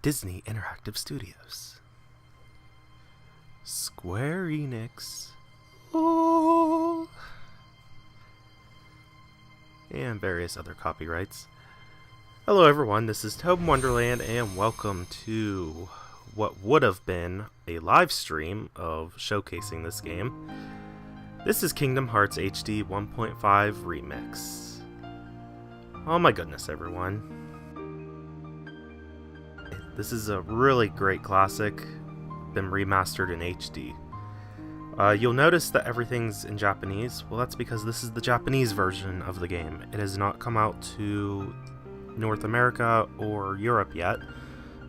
Disney Interactive Studios, Square Enix, oh, and various other copyrights. Hello everyone, this is ToadinWonderland, and welcome to what would have been a live stream of showcasing this game. This is Kingdom Hearts HD 1.5 ReMIX. Oh my goodness, everyone. This is a really great classic, been remastered in HD. You'll notice that everything's in Japanese. Well, that's because this is the Japanese version of the game. It has not come out to North America or Europe yet.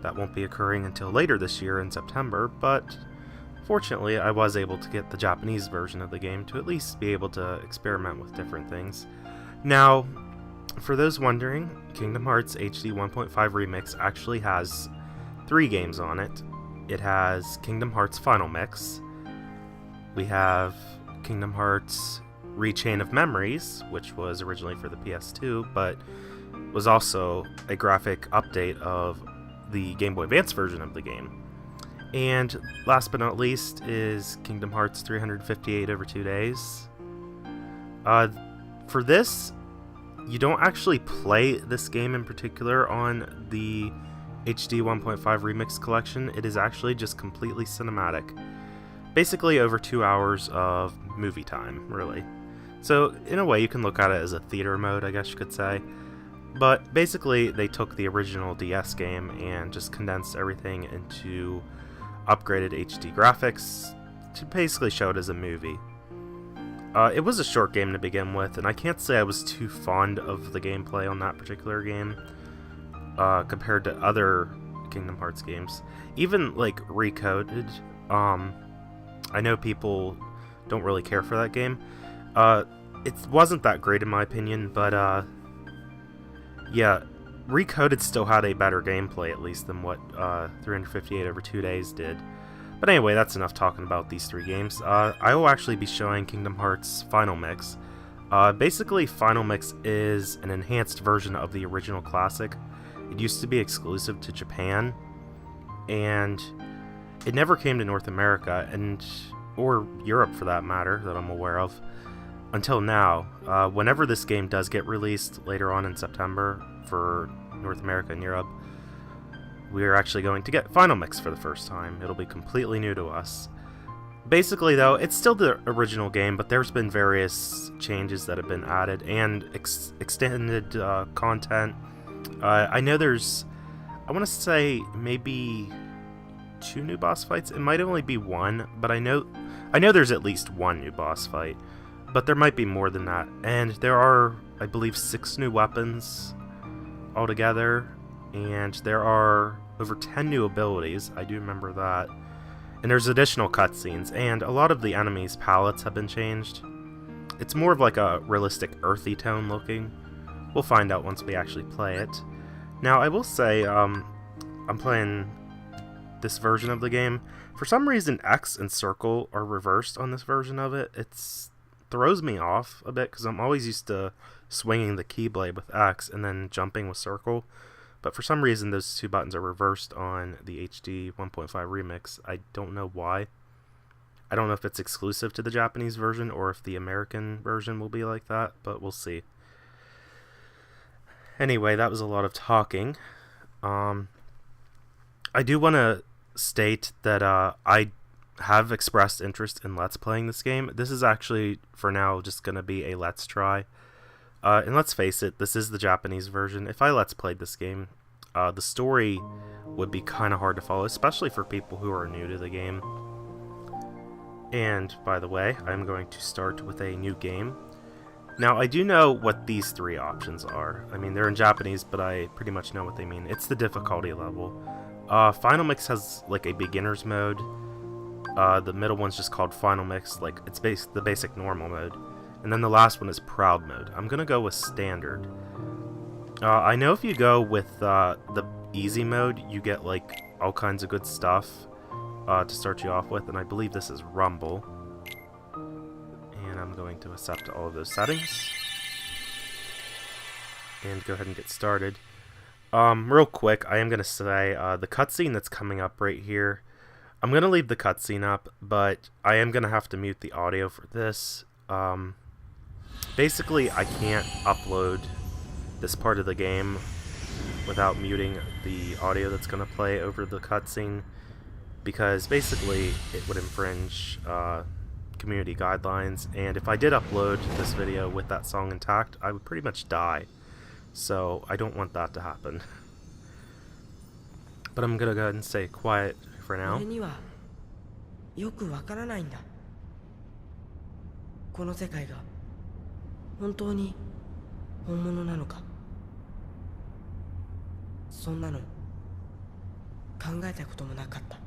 That won't be occurring until later this year in September, but fortunately I was able to get the Japanese version of the game to at least be able to experiment with different things. Now, for those wondering, Kingdom Hearts HD 1.5 ReMIX actually has 3 games on it. It has Kingdom Hearts Final Mix, we have Kingdom Hearts Rechain of Memories, which was originally for the PS2, but was also a graphic update of the Game Boy Advance version of the game. And last but not least is Kingdom Hearts 358 over 2 days. For this, you don't actually play this game in particular on the HD 1.5 ReMIX collection. It is actually just completely cinematic. Basically over 2 hours of movie time, really. So in a way you can look at it as a theater mode, I guess you could say. But basically they took the original DS game and just condensed everything into upgraded HD graphics to basically show it as a movie. It was a short game to begin with, and I can't say I was too fond of the gameplay on that particular game compared to other Kingdom Hearts games. Even like Recoded, I know people don't really care for that game. It wasn't that great in my opinion, but yeah, Recoded still had a better gameplay at least than what 358 over 2 days did. But anyway, that's enough talking about these 3 games. I will actually be showing Kingdom Hearts Final Mix. Basically, Final Mix is an enhanced version of the original classic. It used to be exclusive to Japan, and it never came to North America, or Europe for that matter, that I'm aware of, until now. Whenever this game does get released later on in September for North America and Europe, we are actually going to get Final Mix for the first time. It'll be completely new to us. Basically, though, it's still the original game, but there's been various changes that have been added and extended content. I know there's, I want to say maybe 2 new boss fights. It might only be 1, but I know there's at least 1 new boss fight, but there might be more than that. And there are, I believe, 6 new weapons altogether. And there are over 10 new abilities, I do remember that. And there's additional cutscenes, and a lot of the enemies' palettes have been changed. It's more of like a realistic earthy tone looking. We'll find out once we actually play it. Now, I will say, I'm playing this version of the game. For some reason, X and circle are reversed on this version of it. It throws me off a bit, because I'm always used to swinging the keyblade with X and then jumping with circle. But for some reason, those 2 buttons are reversed on the HD 1.5 ReMIX. I don't know why. I don't know if it's exclusive to the Japanese version or if the American version will be like that, but we'll see. Anyway, that was a lot of talking. I do want to state that I have expressed interest in Let's playing this game. This is actually, for now, just going to be a Let's try. And let's face it, this is the Japanese version. If I Let's played this game, the story would be kind of hard to follow, especially for people who are new to the game. And, by the way, I'm going to start with a new game. Now, I do know what these 3 options are. I mean, they're in Japanese, but I pretty much know what they mean. It's the difficulty level. Final Mix has, like, a beginner's mode. The middle one's just called Final Mix, like, it's the basic normal mode. And then the last one is Proud Mode. I'm gonna go with Standard. I know if you go with the Easy mode, you get like all kinds of good stuff to start you off with, and I believe this is Rumble. And I'm going to accept all of those settings. And go ahead and get started. Real quick, I am going to say the cutscene that's coming up right here, I'm going to leave the cutscene up, but I am going to have to mute the audio for this. Basically, I can't upload this part of the game without muting the audio that's going to play over the cutscene, because basically it would infringe community guidelines, and if I did upload this video with that song intact, I would pretty much die. So I don't want that to happen. But I'm gonna go ahead and stay quiet for now. 俺にはよくわからないんだ。この世界が本当に本物なのか。そんなの考えたこともなかった。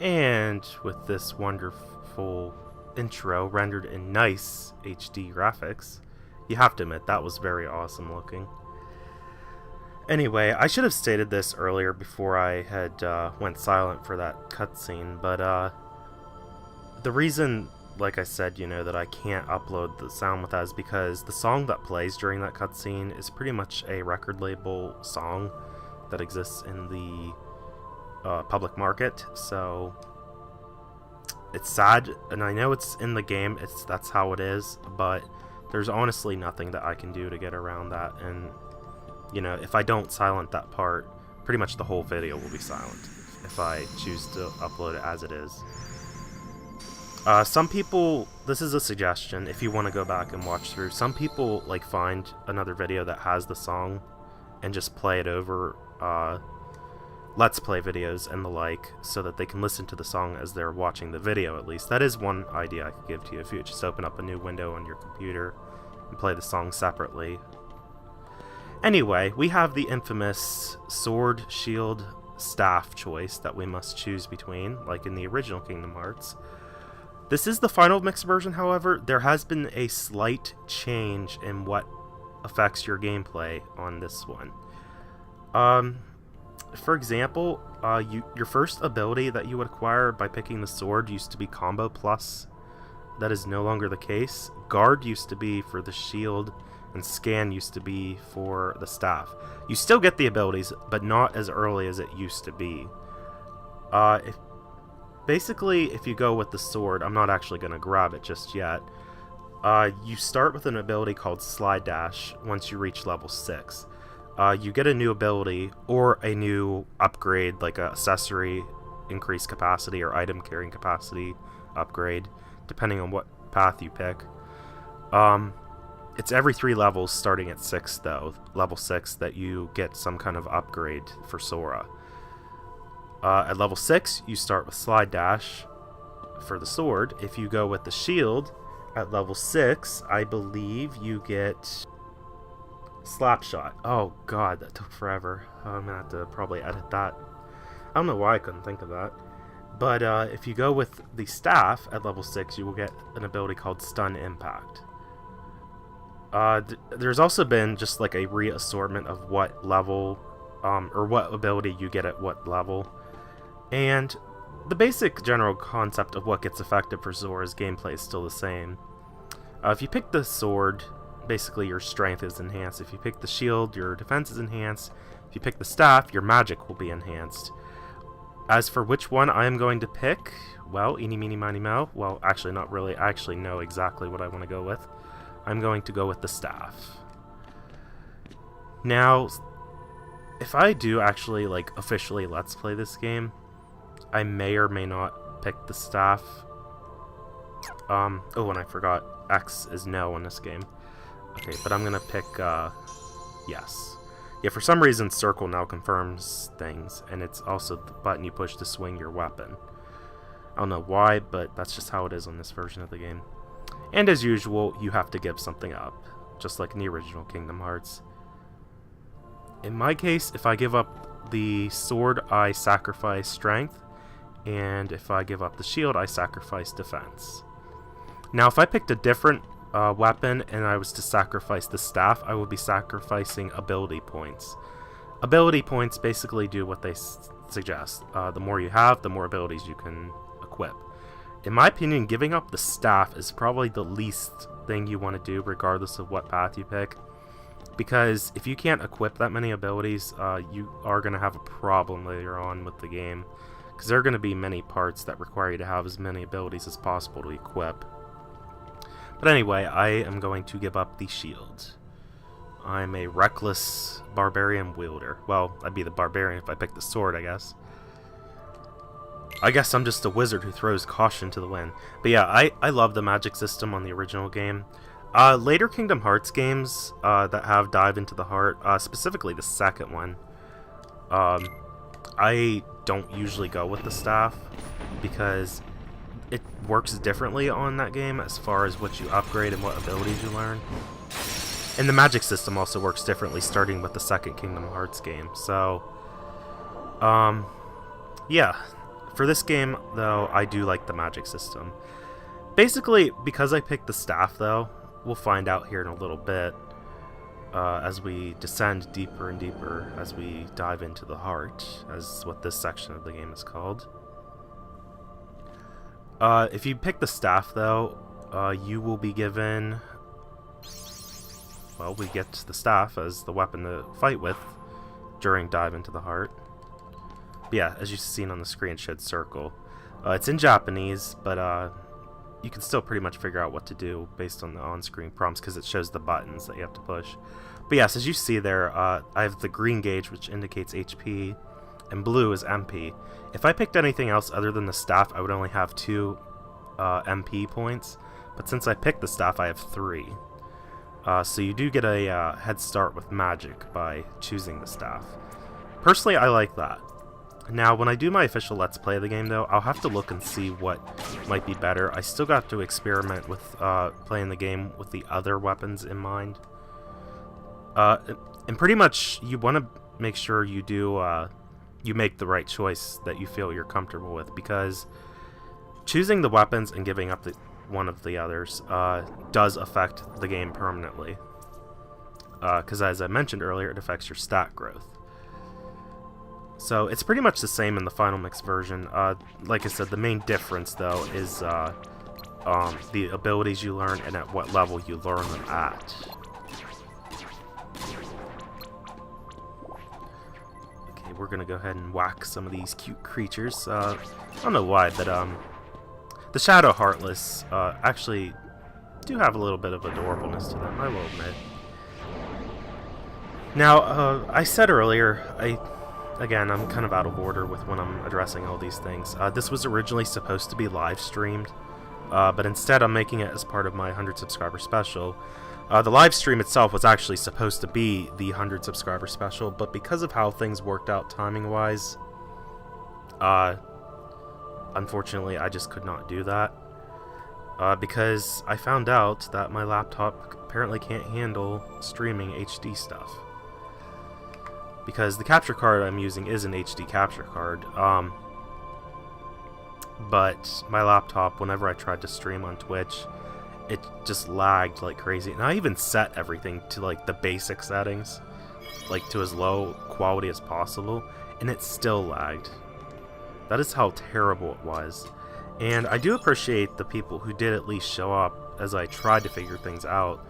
And with this wonderful intro rendered in nice HD graphics, you have to admit that was very awesome looking. Anyway, I should have stated this earlier before I had went silent for that cutscene, but the reason, like I said, that I can't upload the sound with that is because the song that plays during that cutscene is pretty much a record label song that exists in the public market, so it's sad, and I know it's in the game, that's how it is, but there's honestly nothing that I can do to get around that, and if I don't silent that part, pretty much the whole video will be silent if I choose to upload it as it is. Some people, this is a suggestion, if you want to go back and watch through, some people find another video that has the song and just play it over Let's Play videos and the like, so that they can listen to the song as they're watching the video, at least. That is one idea I could give to you, if you just open up a new window on your computer and play the song separately. Anyway, we have the infamous sword, shield, staff choice that we must choose between, like in the original Kingdom Hearts. This is the final mix version, however. There has been a slight change in what affects your gameplay on this one. For example, your first ability that you would acquire by picking the sword used to be Combo Plus. That is no longer the case. Guard used to be for the shield, and scan used to be for the staff. You still get the abilities, but not as early as it used to be. Basically, if you go with the sword, I'm not actually going to grab it just yet. You start with an ability called Slide Dash once you reach level 6. You get a new ability or a new upgrade, like an accessory increased capacity or item carrying capacity upgrade, depending on what path you pick. It's every 3 levels starting at 6 though, level 6, that you get some kind of upgrade for Sora. At level 6 you start with Slide Dash for the sword. If you go with the shield at level 6, I believe you get Slap Shot. Oh god, that took forever. I'm gonna have to probably edit that. I don't know why I couldn't think of that. But if you go with the staff at level 6, you will get an ability called Stun Impact. There's also been just like a reassortment of what level, or what ability you get at what level. And the basic general concept of what gets effective for Zora's gameplay is still the same. If you pick the sword, basically your strength is enhanced. If you pick the shield, your defense is enhanced. If you pick the staff, your magic will be enhanced. As for which one I am going to pick, well, eeny, meeny, miny, moe. Well, actually not really. I actually know exactly what I want to go with. I'm going to go with the staff. Now, if I do actually, like, officially Let's Play this game, I may or may not pick the staff. Oh, and I forgot. X is no in this game. Okay, but I'm gonna pick, yes. Yeah, for some reason, circle now confirms things, and it's also the button you push to swing your weapon. I don't know why, but that's just how it is on this version of the game. And as usual, you have to give something up, just like in the original Kingdom Hearts. In my case, if I give up the sword, I sacrifice strength, and if I give up the shield, I sacrifice defense. Now, if I picked a different weapon and I was to sacrifice the staff, I would be sacrificing ability points. Ability points basically do what they suggest. The more you have, the more abilities you can equip. In my opinion, giving up the staff is probably the least thing you want to do, regardless of what path you pick. Because if you can't equip that many abilities, you are going to have a problem later on with the game. Because there are going to be many parts that require you to have as many abilities as possible to equip. But anyway, I am going to give up the shield. I'm a reckless barbarian wielder. Well, I'd be the barbarian if I picked the sword, I guess. I guess I'm just a wizard who throws caution to the wind. But yeah, I love the magic system on the original game. Later Kingdom Hearts games that have Dive into the Heart, specifically the second one, I don't usually go with the staff because it works differently on that game as far as what you upgrade and what abilities you learn. And the magic system also works differently starting with the second Kingdom Hearts game. So, yeah. For this game, though, I do like the magic system. Basically, because I picked the staff, though, we'll find out here in a little bit, as we descend deeper and deeper, as we dive into the heart, as what this section of the game is called. If you pick the staff, though, you will be given... Well, we get the staff as the weapon to fight with during Dive into the Heart. But yeah, as you've seen on the screen, it should circle. It's in Japanese, but you can still pretty much figure out what to do based on the on-screen prompts because it shows the buttons that you have to push. But yes, as you see there, I have the green gauge, which indicates HP, and blue is MP. If I picked anything else other than the staff, I would only have 2 MP points. But since I picked the staff, I have 3. So you do get a head start with magic by choosing the staff. Personally, I like that. Now, when I do my official Let's Play of the game, though, I'll have to look and see what might be better. I still got to experiment with playing the game with the other weapons in mind. And pretty much, you want to make sure you do you make the right choice that you feel you're comfortable with, because choosing the weapons and giving up one of the others does affect the game permanently. Because as I mentioned earlier, it affects your stat growth. So it's pretty much the same in the Final Mix version. Like I said, the main difference, though, is the abilities you learn and at what level you learn them at. we're gonna go ahead and whack some of these cute creatures. I don't know why, but the Shadow Heartless actually do have a little bit of adorableness to them, I will admit. Now, I said earlier, again, I'm kind of out of order with when I'm addressing all these things. This was originally supposed to be live streamed, but instead I'm making it as part of my 100 subscriber special. The live stream itself was actually supposed to be the 100 subscriber special, but because of how things worked out timing wise, unfortunately I just could not do that. Because I found out that my laptop apparently can't handle streaming HD stuff. Because the capture card I'm using is an HD capture card, but my laptop, whenever I tried to stream on Twitch, it just lagged like crazy. And I even set everything to like the basic settings, like to as low quality as possible, and it still lagged. That is how terrible it was. And I do appreciate the people who did at least show up as I tried to figure things out.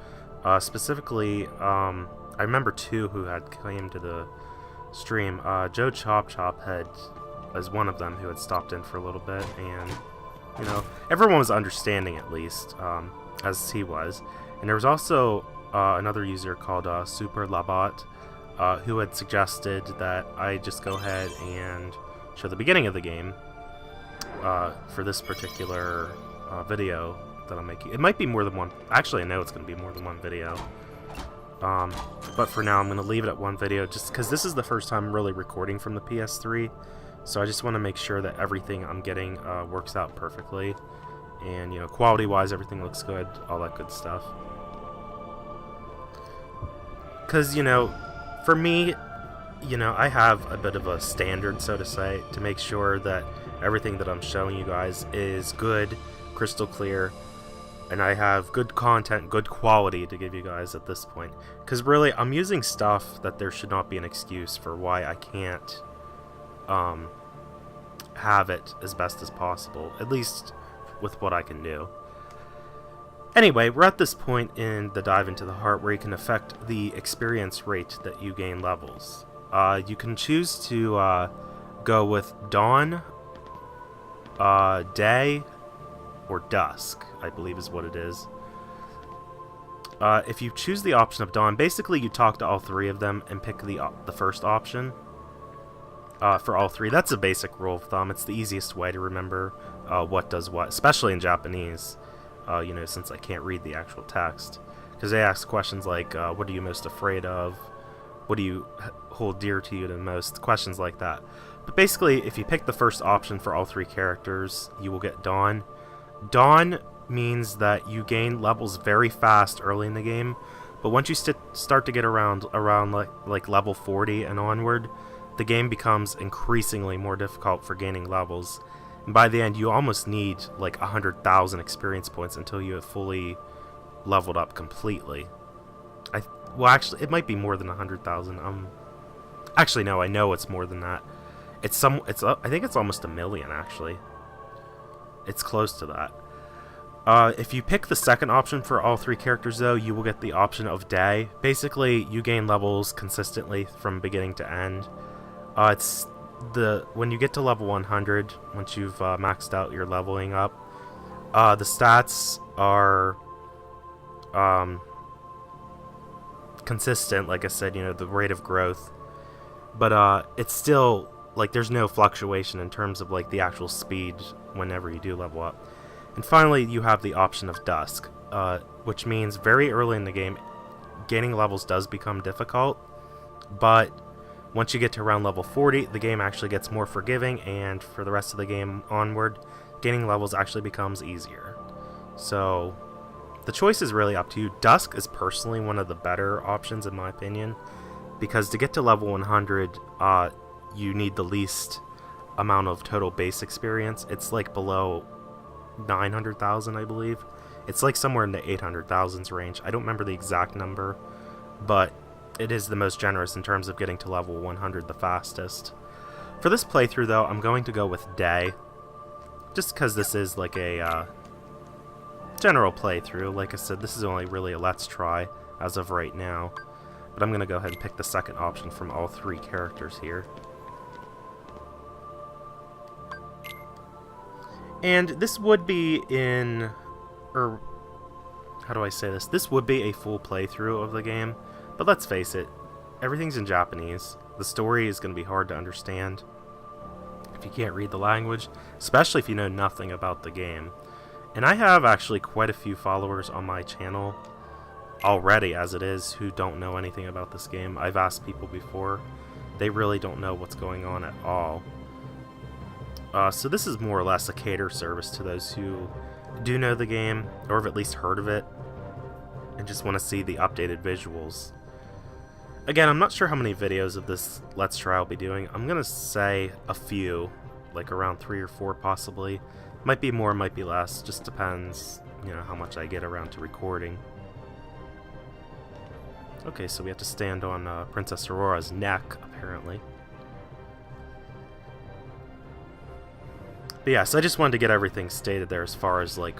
Specifically, I remember two who had came to the stream. Joe Chop Chop was one of them who had stopped in for a little bit, and you know, everyone was understanding at least, as he was. And there was also another user called Super Labot, who had suggested that I just go ahead and show the beginning of the game for this particular video that I'm making. It might be more than one. Actually, I know it's going to be more than one video. But for now, I'm going to leave it at one video, just because this is the first time I'm really recording from the PS3. So I just want to make sure that everything I'm getting works out perfectly. And, you know, quality-wise, everything looks good, all that good stuff. Because, you know, for me, you know, I have a bit of a standard, so to say, to make sure that everything that I'm showing you guys is good, crystal clear, and I have good content, good quality to give you guys at this point. Because really, I'm using stuff that there should not be an excuse for why I can't have it as best as possible, at least with what I can do. Anyway, we're at this point in the Dive into the Heart where you can affect the experience rate that you gain levels. You can choose to go with dawn, day, or dusk, I believe is what it is. If you choose the option of dawn, basically you talk to all three of them and pick the first option for all three. That's a basic rule of thumb. It's the easiest way to remember what does what, especially in Japanese, you know, since I can't read the actual text. Because they ask questions like, what are you most afraid of? What do you hold dear to you the most? Questions like that. But basically, if you pick the first option for all three characters, you will get Dawn. Dawn means that you gain levels very fast early in the game, but once you start to get around like level 40 and onward, the game becomes increasingly more difficult for gaining levels. And by the end, you almost need like 100,000 experience points until you have fully leveled up completely. Well, actually, it might be more than 100,000. Actually, no, I know it's more than that. I think it's almost 1 million, actually. It's close to that. If you pick the second option for all three characters, though, you will get the option of day. Basically, you gain levels consistently from beginning to end. When you get to level 100, once you've maxed out your leveling up, the stats are consistent, like I said, you know, the rate of growth, but it's still like there's no fluctuation in terms of like the actual speed whenever you do level up. And finally, you have the option of dusk, which means very early in the game gaining levels does become difficult, but once you get to around level 40, the game actually gets more forgiving, and for the rest of the game onward, gaining levels actually becomes easier. So the choice is really up to you. Dusk is personally one of the better options in my opinion, because to get to level 100, you need the least amount of total base experience. It's like below 900,000, I believe. It's like somewhere in the 800,000s range. I don't remember the exact number, but it is the most generous in terms of getting to level 100 the fastest. For this playthrough, though, I'm going to go with day, just because this is like a general playthrough. Like I said, this is only really a let's try as of right now, but I'm going to go ahead and pick the second option from all three characters here. And this would be in, or how do I say this? This would be a full playthrough of the game, but let's face it, everything's in Japanese. The story is going to be hard to understand if you can't read the language, especially if you know nothing about the game. And I have actually quite a few followers on my channel already, as it is, who don't know anything about this game. I've asked people before. They really don't know what's going on at all. So this is more or less a cater service to those who do know the game, or have at least heard of it, and just want to see the updated visuals. Again, I'm not sure how many videos of this Let's Try I'll be doing. I'm going to say a few, like around 3 or 4 possibly. Might be more, might be less, just depends, you know, how much I get around to recording. Okay, so we have to stand on Princess Aurora's neck, apparently. But yeah, so I just wanted to get everything stated there as far as, like,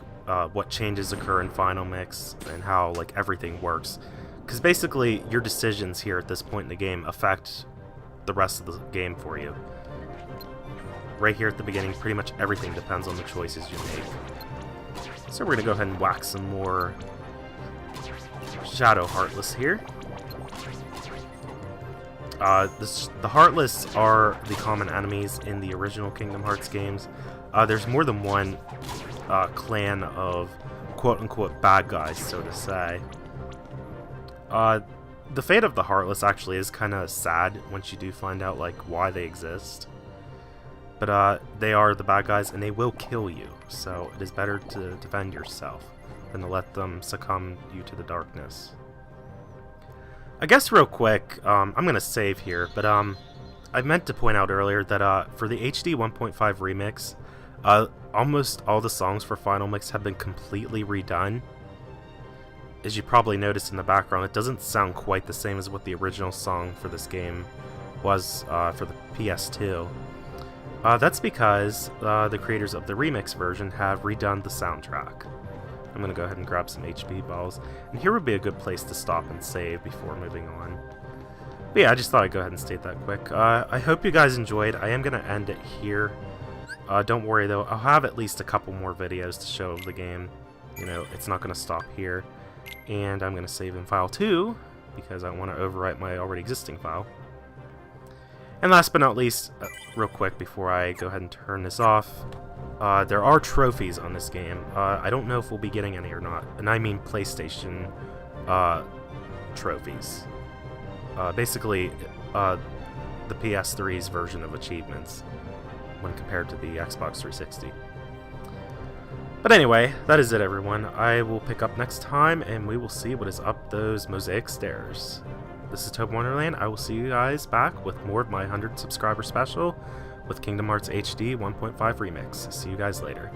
what changes occur in Final Mix and how, like, everything works. Because basically, your decisions here at this point in the game affect the rest of the game for you. Right here at the beginning, pretty much everything depends on the choices you make. So we're going to go ahead and whack some more Shadow Heartless here. The Heartless are the common enemies in the original Kingdom Hearts games. There's more than one clan of quote-unquote bad guys, so to say. The fate of the Heartless actually is kind of sad once you do find out, like, why they exist. But they are the bad guys, and they will kill you, so it is better to defend yourself than to let them succumb you to the darkness. I guess real quick, I'm going to save here, but I meant to point out earlier that for the HD 1.5 remix, almost all the songs for Final Mix have been completely redone. As you probably noticed in the background, it doesn't sound quite the same as what the original song for this game was for the PS2. That's because the creators of the remix version have redone the soundtrack. I'm going to go ahead and grab some HP balls, and here would be a good place to stop and save before moving on. But yeah, I just thought I'd go ahead and state that quick. I hope you guys enjoyed. I am going to end it here. Don't worry though, I'll have at least a couple more videos to show of the game. You know, it's not going to stop here. And I'm going to save in file 2, because I want to overwrite my already existing file. And last but not least, real quick before I go ahead and turn this off, there are trophies on this game. I don't know if we'll be getting any or not, and I mean PlayStation trophies. Basically, the PS3's version of achievements when compared to the Xbox 360. But anyway, that is it, everyone. I will pick up next time, and we will see what is up those mosaic stairs. This is ToadinWonderland. I will see you guys back with more of my 100 subscriber special with Kingdom Hearts HD 1.5 Remix. See you guys later.